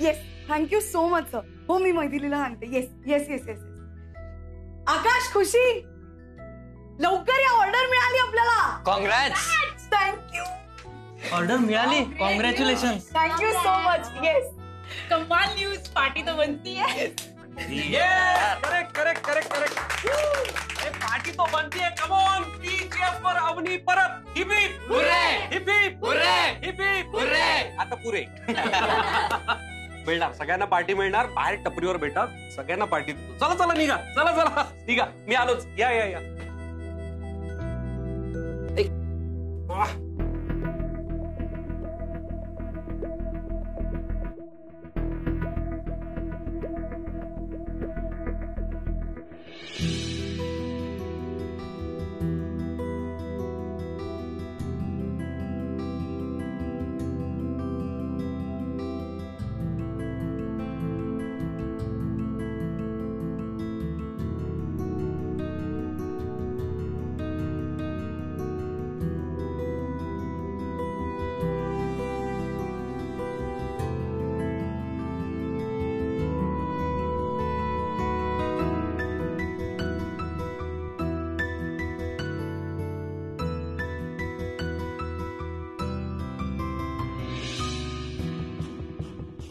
Yes, thank you so much sir. हो मी मैथिलीला सांगते. Yes yes yes yes. Akash, Khushi, लवकर या, ऑर्डर मिळाली आपल्याला. कॉंग्रॅट्स. थँक्यू. ऑर्डर मिळाली, congratulation. Thank you so much. Yes, कमाल न्यूज, पार्टी तो बनती है. Correct correct correct correct. Party तो बनती है. कम ऑन, पीजीएफ पर अवनी परत. Hip hip hurray, hip hip hurray, hip hip hurray. आता पुरे मिळणार, सगळ्यांना पार्टी मिळणार. बाहेर टपरीवर भेटा, सगळ्यांना पार्टी. चला चला निघा, चला चला निघा. मी आलोच. या या या.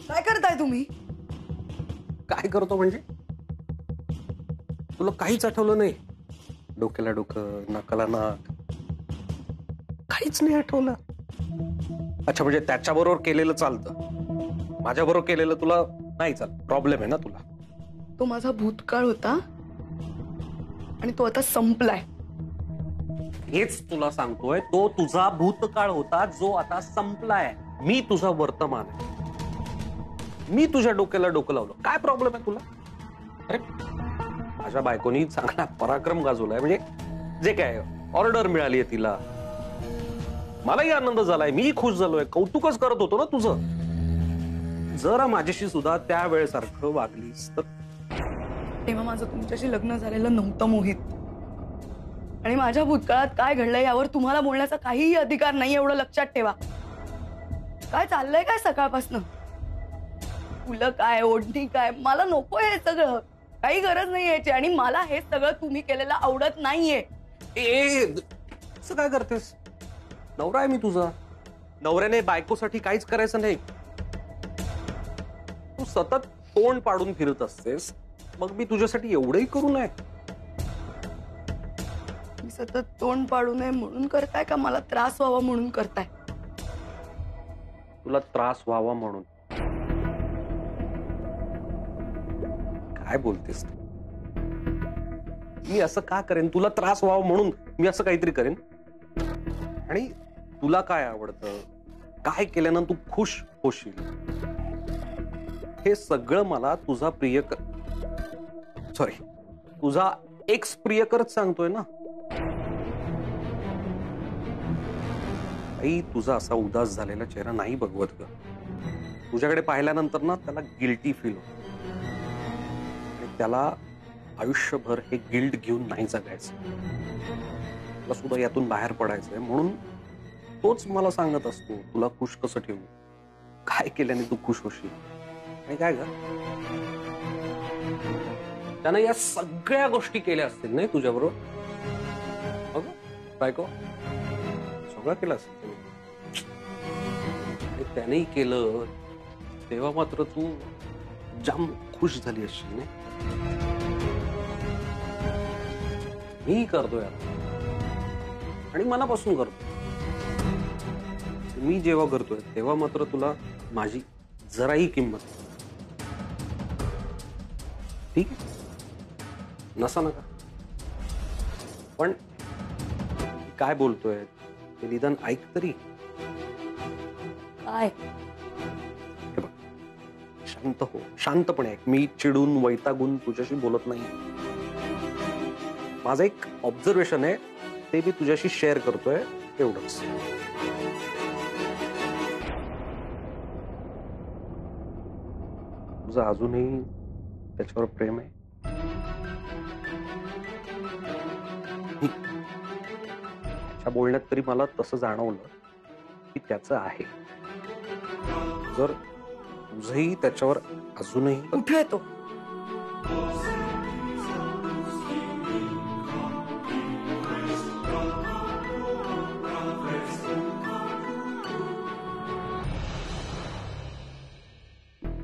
काय करताय तुम्ही? काय करतो म्हणजे? तुला काहीच आठवलं नाही? डोक्याला डोकं, नाकाला नाक, काहीच नाही आठवलं? अच्छा, म्हणजे त्याच्याबरोबर केलेलं चालतं, माझ्याबरोबर केलेलं तुला नाही चालत. प्रॉब्लेम आहे ना तुला? तो माझा भूतकाळ होता आणि तो आता संपलाय. हेच तुला सांगतोय, तो तुझा भूतकाळ होता जो आता संपलाय. मी तुझा वर्तमान आहे. मी तुझ्या डोक्याला डोकं लावलं. काय प्रॉब्लेम आहे तुला? अरे माझ्या बायकोनी चांगला पराक्रम गाजवलाय. म्हणजे जे काय ऑर्डर मिळाली आहे तिला, मलाही आनंद झालाय, मी खुश झालोय, कौतुकच करत होतो ना तुझं. जरा माझ्याशी सुद्धा त्या वेळेसारखं वागलीस तर. तेव्हा माझं तुमच्याशी लग्न झालेलं नव्हतं मोहित, आणि माझ्या भूतकाळात काय घडलंय यावर तुम्हाला बोलण्याचा काहीही अधिकार नाही, एवढं लक्षात ठेवा. काय चाललंय काय सकाळपासून? फुलं काय, ओढणी काय, मला नको हे सगळं. काही गरज नाही याची, आणि मला हे सगळं तुम्ही केलेलं आवडत नाहीये. असं काय करतेस? नवरा आहे मी तुझा. नवऱ्याने बायकोसाठी काहीच करायचं नाही. तू सतत तोंड पाडून फिरत असतेस, मग मी तुझ्यासाठी एवढंही करू नये? मी सतत तोंड पाडू नये म्हणून करताय का मला त्रास व्हावा म्हणून करताय? तुला त्रास व्हावा म्हणून. काय बोलतेस तू? मी असं का करेन? तुला त्रास व्हावा म्हणून मी असं काहीतरी करेन? आणि तुला काय आवडतं, काय केल्यानं तू खुश होशील, हे सगळं मला तुझा तुझा एक्स प्रियकरच सांगतोय ना. आई, तुझा असा उदास झालेला चेहरा नाही बघवत ग. तुझ्याकडे पाहिल्यानंतर ना त्याला गिल्टी फील होत. त्याला आयुष्यभर हे गिल्ट घेऊन नाही जगायचं. तुला सुद्धा यातून बाहेर पडायचंय, म्हणून तोच मला सांगत असतो तुला खुश कसं ठेवू, काय केल्याने तू खुश होशील. आणि काय ग, त्यानं या सगळ्या गोष्टी केल्या असतील नाही तुझ्याबरोबर? बायको सगळं केलं असेल आणि त्यानेही केलं, तेव्हा मात्र तू जाम खुश झाली असशील नाही? मी करतोय आणि मनापासून करतो. मी जेव्हा करतोय तेव्हा मात्र तुला माझी जराही किंमत नाही. ठीक आहे, नसा नका. पण काय बोलतोय ते निदान ऐक तरी. काय? शांत हो, शांतपणे ऐक. मी चिडून वैतागून तुझ्याशी बोलत नाही. माझं एक ऑब्झर्वेशन आहे, ते मी तुझ्याशी शेअर करतोय, एवढंच. तुझं अजूनही त्याच्यावर प्रेम आहे? त्याच्या बोलण्यात तरी मला तसं जाणवलं की त्याचं आहे. जर तुझंही त्याच्यावर अजूनही कुठे आहे तो?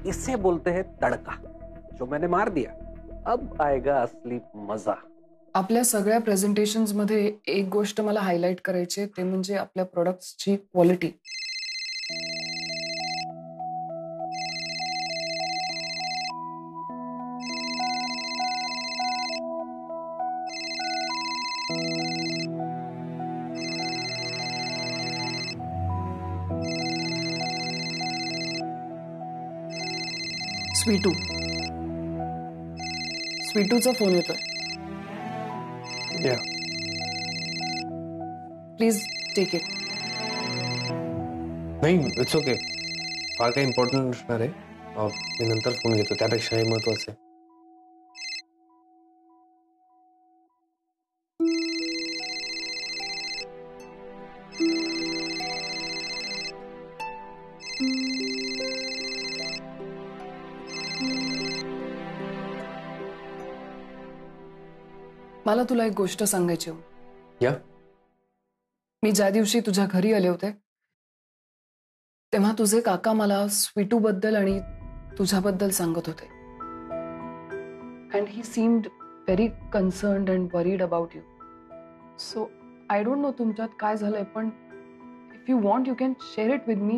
इसे बोलते हैं तड़का, जो मैंने मार दिया. अब आएगा असली मजा. आपल्या सगळ्या प्रेझेंटेशन्स मध्ये एक गोष्ट मला हायलाइट करायची आहे, ते म्हणजे आपल्या प्रोडक्ट्सची क्वालिटी. स्वीटूचा फोन येतोय. या प्लीज टेक इट. नाही, इट्स ओके. फार काही इम्पॉर्टंट नसणार आहे. मी नंतर फोन घेतो, त्यापेक्षा हे महत्वाचं आहे. मला तुला एक गोष्ट सांगायची आहे. या मी ज्या दिवशी तुझ्या घरी आले होते तेव्हा तुझे काका मला स्वीटू बद्दल आणि तुझ्याबद्दल सांगत होते. And he seemed very concerned and worried about you. So I don't know तुमच्यात काय झालंय, पण if you want you can share it with me.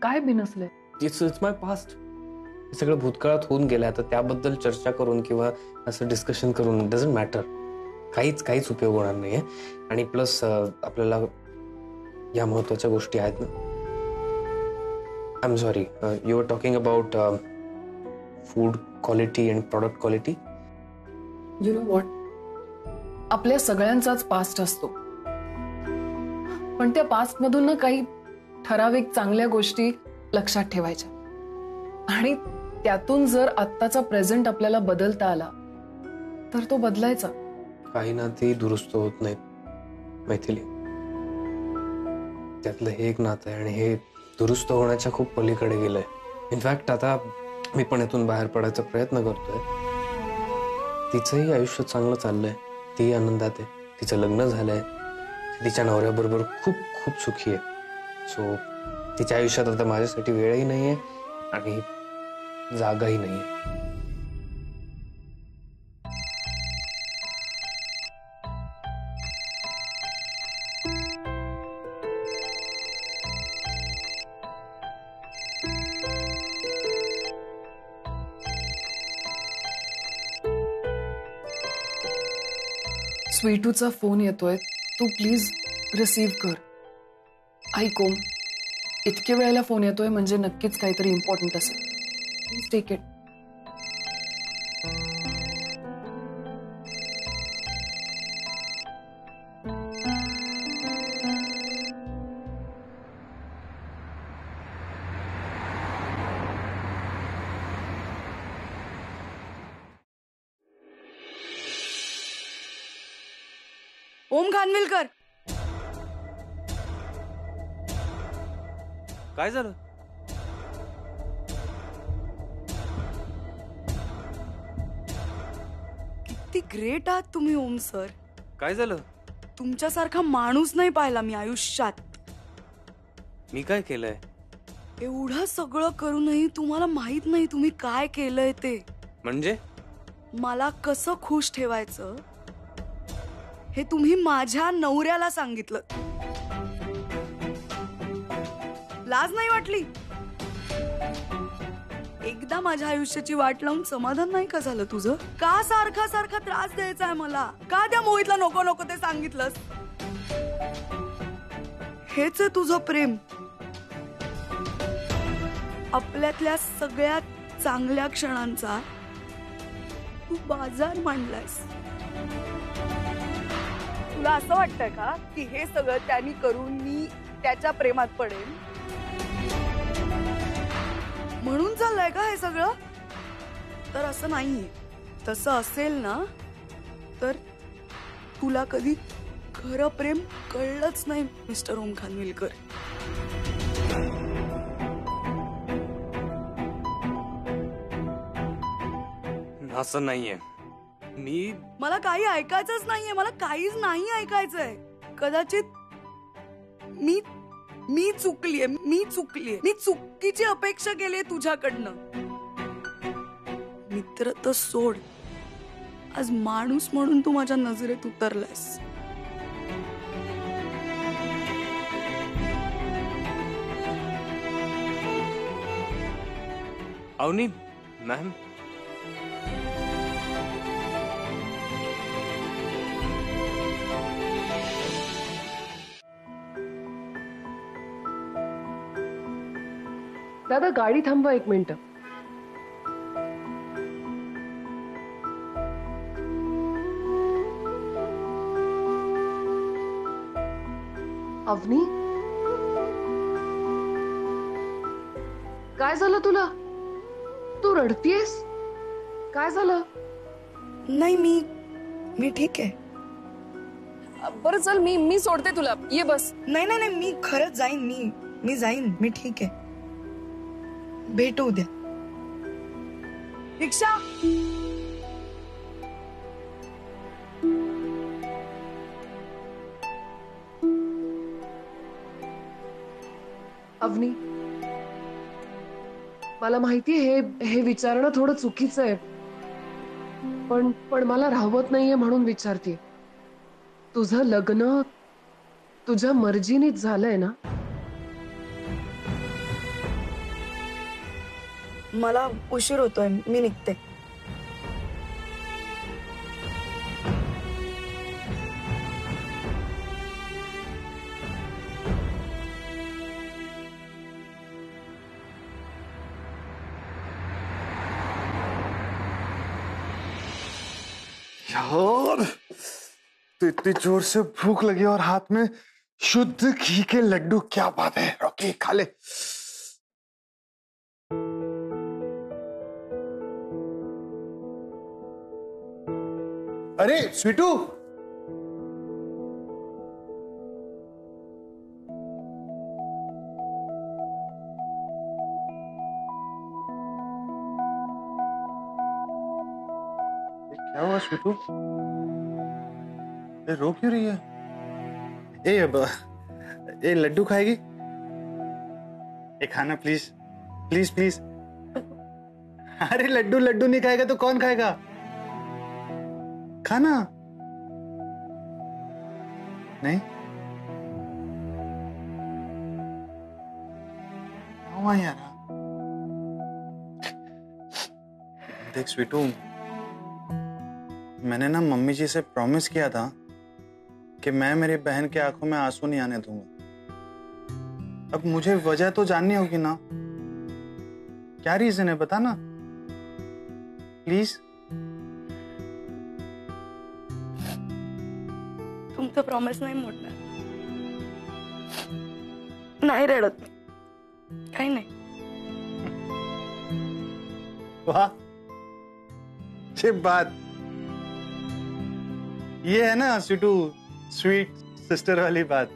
काय बिनसलंय? It's my past. हे सगळं भूतकाळात होऊन गेलं. आता त्याबद्दल चर्चा करून किंवा असं डिस्कशन करून डझंट मॅटर. काहीच उपयोग होणार नाहीये. आणि प्लस आपल्याला या महत्वाच्या गोष्टी आहेत ना. I am sorry, you are talking about food quality and product quality. You know what, आपल्या सगळ्यांचाच पास्ट असतो, पण त्या पास्ट मधून ना काही ठराविक चांगल्या गोष्टी लक्षात ठेवायच्या आणि त्यातून जर आत्ताचा प्रेझेंट आपल्याला बदलता आला तर तो बदलायचा. काही नाती दुरुस्त होत नाहीत मैथिली. त्यातलं हे एक नातं आहे आणि हे दुरुस्त होण्याच्या खूप पलीकडे गेलंय. इनफॅक्ट आता मी पण यातून बाहेर पडायचा प्रयत्न करतोय. तिचंही आयुष्य चांगलं चाललंय, ती आनंदात आहे, तिचं लग्न झालंय, तिच्या नवऱ्याबरोबर खूप खूप सुखी आहे. सो तिच्या आयुष्यात आता माझ्यासाठी वेळही नाहीये आणि जागाही नाहीये. स्वीटूचा फोन येतोय, तू प्लीज रिसीव्ह कर. ऐक ओम, इतके वेळेला फोन येतोय म्हणजे नक्कीच काहीतरी इम्पॉर्टंट असेल. Please take it. Om Khanvilkar, काय झालं? किती ग्रेट आहात तुम्ही ओम सर. काय झालं? तुमच्यासारखा माणूस नाही पाहिला मी आयुष्यात. मी काय केलंय? एवढं सगळं करूनही तुम्हाला माहित नाही तुम्ही काय केलंय ते. म्हणजे मला कसं खुश ठेवायचं हे तुम्ही माझ्या नवऱ्याला सांगितलं. लाज नाही वाटली? एकदा माझ्या आयुष्याची वाट लावून समाधान नाही का झालं तुझं? का सारखा सारखा त्रास द्यायचा आहे मला? का त्या मोहितला नको नको ते सांगितलंस? हेच आहे तुझं प्रेम? आपल्यातल्या सगळ्यात चांगल्या क्षणांचा तू बाजार मांडलायस. तुला असं वाटतंय का की हे सगळं त्यांनी करून मी त्याच्या प्रेमात पडेल म्हणून चाललंय का हे सगळं? तर असं नाहीये. तसं असेल ना तर तुला कधी खरं प्रेम कळलंच नाही मिस्टर ओम खानविलकर. असं नाहीये. मी मला काही ऐकायचंच नाहीये, मला काहीच नाही ऐकायचंय. कदाचित मी चुकलीये, मी चुकीची अपेक्षा केलीये तुझ्याकडनं. मित्र तर सोड, आज माणूस म्हणून तू माझ्या नजरेत उतरलायस. अवनी मॅम, दादा गाडी थांबवा 1 मिनिट. अवनी, काय झालं तुला? तू रडतीयस? काय झालं? नाही, मी ठीक आहे. बरं चल, मी सोडते तुला. ये बस. नाही, मी खरंच जाईन. मी जाईन. मी ठीक आहे. भेटू उद्या. रिक्षा. अवनी, मला माहितीये हे विचारणं थोडं चुकीचं आहे, पण मला राहवत नाहीये म्हणून विचारते. तुझं लग्न तुझ्या मर्जीनीच झालंय ना? मला उशीर होतोय, मी निघते. यार, तो इतनी जोर से भूख लगी और हाथ में शुद्ध घी के लड्डू. क्या बात है रॉकी, खा ले. अरे स्वीटू, क्या हुआ स्वीटू? ये रो क्यों रही है? ये लड्डू खाएगी? ये खाना प्लीज प्लीज प्लीज. अरे लड्डू नहीं खाएगा तो कौन खाएगा? खाना. नहीं हुआ यार. देख स्वीटू, मैंने ना मम्मी जी से प्रॉमिस किया था कि मैं मेरी बहन के आंखों में आंसू नहीं आने दूंगा. अब मुझे वजह तो जाननी होगी ना. क्या रीजन है बता ना प्लीज. तुमचं प्रॉमिस नाही मोडणार. नाही रडत, काही नाही. वाह, ये बात, ये है ना स्वीटू, स्वीट सिस्टर वाली बात.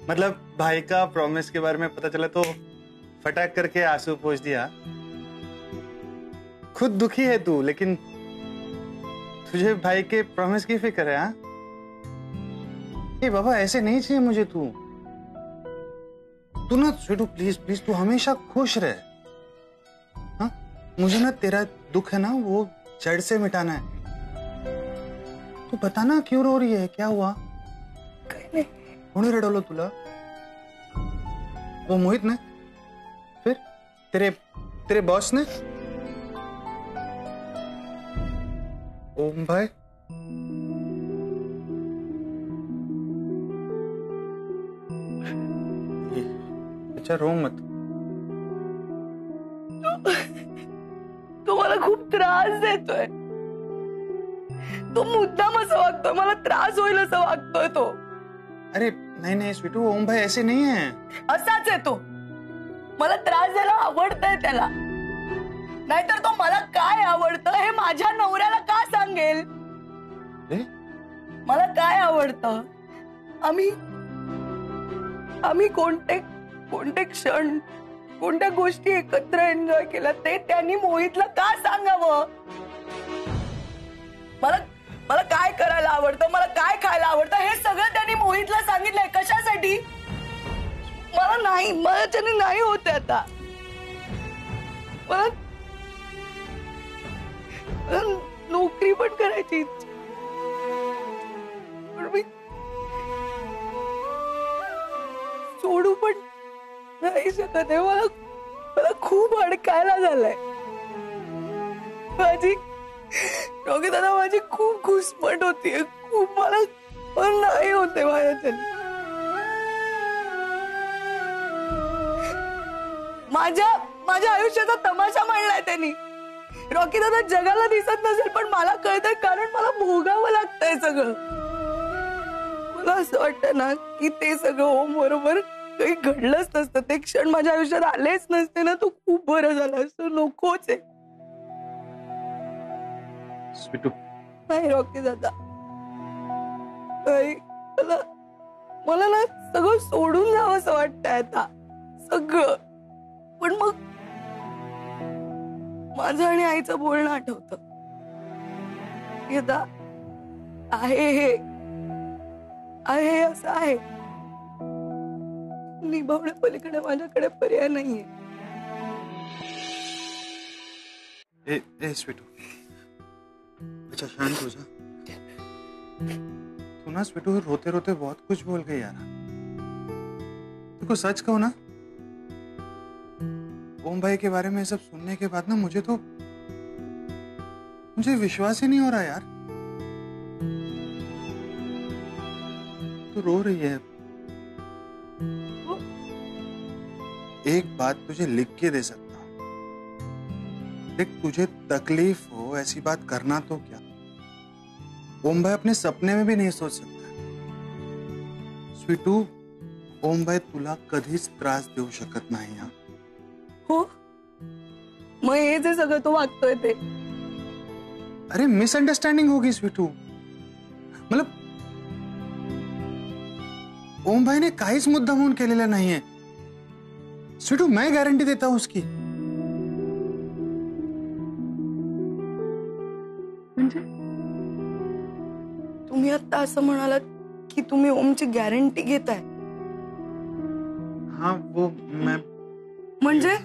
मतलब भाई का प्रॉमिस के बारे में पता चला तो फटाक करके आंसू पोंछ दिया. खुद दुखी है तू, लेकिन तुझे भाई के प्रॉमिस की फिक्र है. हाँ, ये बाबा ऐसे नहीं चाहिए मुझे. तू ना स्वीटू प्लीज प्लीज, तू हमेशा खुश रहे. हाँ, मुझे ना तेरा दुख है ना वो जड़ से मिटाना है. तू बता ना क्यों रो रही है, क्या हुआ? कोणी रडवलं तुला? वो मोहित ने? फिर तेरे बॉस ने? ओम भाई? अच्छा रो मत. तो मला खूप त्रास देतोय. तो मुद्दाम असं वागतोय, मला त्रास होईल असं वागतोय तो. अरे नहीं स्वीटू, ओम भाई ऐसे नहीं है. असाच आहे तो. मला त्रास द्यायला आवडतंय त्याला. नाहीतर तो मला काय आवडतं हे माझ्या नवऱ्याला का सांगेल? मला काय आवडतं, आम्ही कोणते क्षण, कोणत्या गोष्टी एकत्र एन्जॉय केल्या ते त्यांनी मोहितला का सांगावं? मला मला काय करायला आवडतं, मला काय खायला आवडतं हे सगळं त्यांनी मोहितला सांगितलंय. कशासाठी? मला नाही, माझ्याने नाही होते आता. मला नोकरी पण करायची इच्छा, पण मी सोडू पण नाही शकत आहे. मला खूप अडकायला झालंय. माझी दादा माझी खूप घुसमट होतीये, खूप. मला नाही होते माझ्याच्याने. माझ्या आयुष्याचा तमाशा मांडलाय त्यांनी. रॉकी दादा जगाला दिसत नसेल पण मला कळतंय, कारण मला भोगावं लागतंय सगळं. मला असं वाटतं ना की ते सगळं ओम बरोबर काही घडलंच नसतं, ते क्षण माझ्या आयुष्यात आलेच नसते ना, तो खूप बरं झालं असं. नकोच आहे. स्वीटू, नाही रॉकी दादा, नाही. मला ना सगळं सोडून जावं असं वाटतंय आता, सगळं. पण मग माझं आणि आईचं बोलणं आठवतं. आता आहे असं आहे, निभावण्या पलीकडे माझ्याकडे पर्याय नाहीये. ए स्वीटू, अच्छा शांत हो जा. तू ना स्वीटू रोते रोते बहुत कुछ बोल गई यार. देखो सच कहूं ना, ओम भाई के बारे में सब सुनने के बाद ना मुझे विश्वास ही नहीं हो रहा यार. तू रो रही है. एक बात तुझे लिख के दे सकता हूं. देख, तुझे तकलीफ हो ऐसी बात करना तो क्या, ओम भाई अपने सपने में भी नहीं सोच सकता. स्वीटू, ओम भाई तुला कधीच त्रास देऊ शकत नाही. हा हो, मग हे जे सगळं तो वागतोय ते. अरे मिसअंडरस्टँडिंग होगी स्वीटू. मतलब ओम भाई ने काहीच मुद्दा म्हणून केलेला नाहीये. स्वीटू, मैं गारंटी देता हूं उसकी. म्हणजे तुम्ही आता असं म्हणालात की तुम्ही ओमची गॅरंटी घेताय? हाँ वो मैं. म्हणजे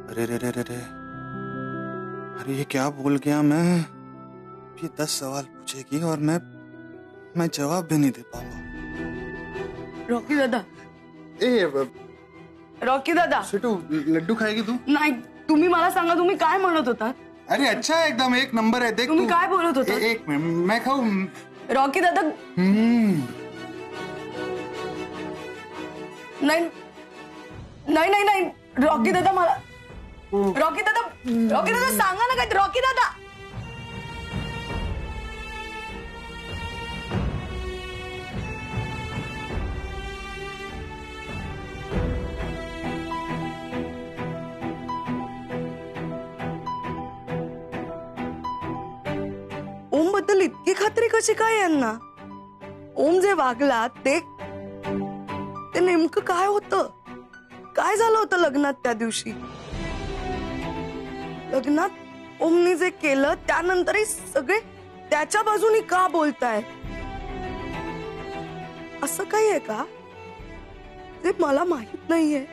अरे रे रे रे रे, अरे ये क्या बोल गया मैं. ये 10 सवाल पूछेगी और मैं जवाब भी नहीं दे पाऊंगा. रॉकी दादा, रॉकी दादा. स्वीटू, लड्डू खाएगी तू? नाही, तुम्ही मला सांगा, तुम्ही काय म्हणत होता? अरे अच्छा है, एकदम एक नंबर है. देख तुम्ही तू काय बोलत होता? एक मिनट मैं खाऊं. रॉकी दादा. नाही नाही नाही नाही रॉकी दादा, मला रॉकी दादा सांगा ना काय. रॉकी दादा, ओम बद्दल इतकी खात्री कशी काय यांना? ओम जे वागला ते नेमकं काय होतं? काय झालं होतं लग्नात त्या दिवशी? लग्नात ओमनी जे केलं त्यानंतरही सगळे त्याच्या बाजूनी का बोलताय? असं काही आहे का जे मला माहित नाहीये?